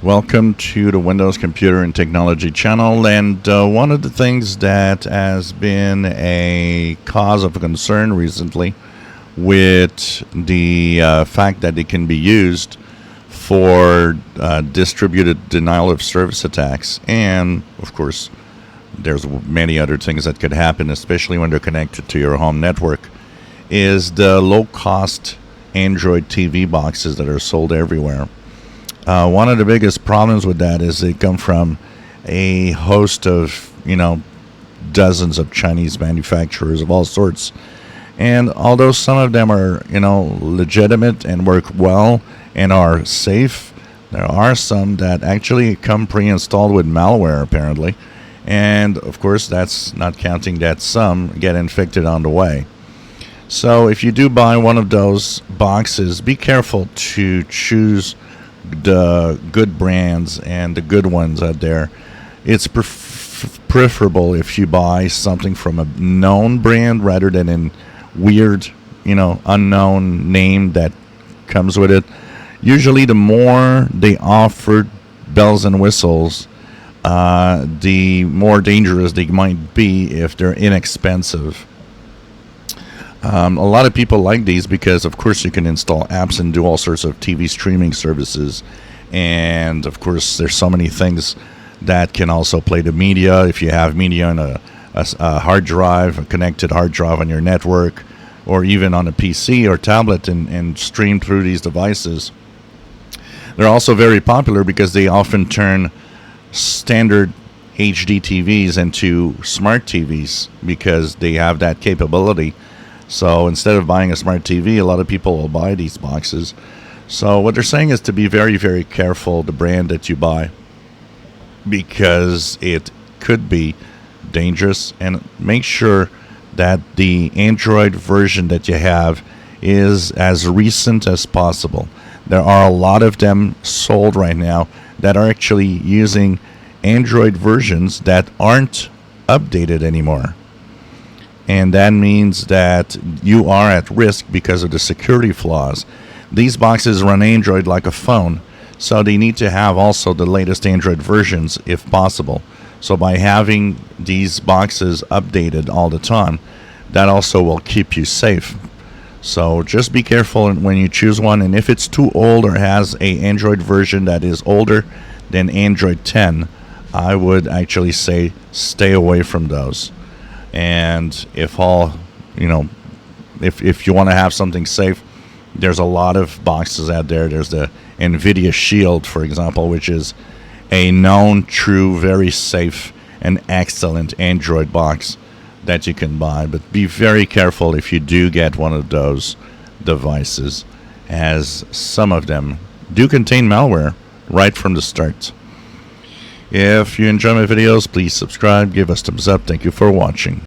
Welcome to the Windows Computer and Technology channel. And one of the things that has been a cause of concern recently with the fact that it can be used for distributed denial of service attacks, and of course there's many other things that could happen, especially when they're connected to your home network, is the low-cost Android TV boxes that are sold everywhere. One of the biggest problems with that is they come from a host of, dozens of Chinese manufacturers of all sorts. And although some of them are, legitimate and work well and are safe, there are some that actually come pre-installed with malware, apparently. And, of course, that's not counting that some get infected on the way. So if you do buy one of those boxes, be careful to choose the good brands and the good ones out there. It's preferable if you buy something from a known brand rather than a weird, unknown name that comes with it. Usually the more they offer bells and whistles, the more dangerous they might be if they're inexpensive. A lot of people like these because, of course, you can install apps and do all sorts of TV streaming services. And, of course, there's so many things that can also play the media. If you have media on a hard drive, a connected hard drive on your network, or even on a PC or tablet and stream through these devices. They're also very popular because they often turn standard HD TVs into smart TVs because they have that capability. So instead of buying a smart TV, a lot of people will buy these boxes. So what they're saying is to be very, very careful the brand that you buy, because it could be dangerous, and make sure that the Android version that you have is as recent as possible. There are a lot of them sold right now that are actually using Android versions that aren't updated anymore. And that means that you are at risk because of the security flaws. These boxes run Android like a phone, so they need to have also the latest Android versions if possible. So by having these boxes updated all the time, that also will keep you safe. So just be careful when you choose one, and if it's too old or has a Android version that is older than Android 10, I would actually say stay away from those. And if if you want to have something safe, there's a lot of boxes out there. There's the NVIDIA Shield, for example, which is a known, true, very safe and excellent Android box that you can buy. But be very careful if you do get one of those devices, as some of them do contain malware right from the start. If you enjoy my videos, please subscribe, give us thumbs up. Thank you for watching.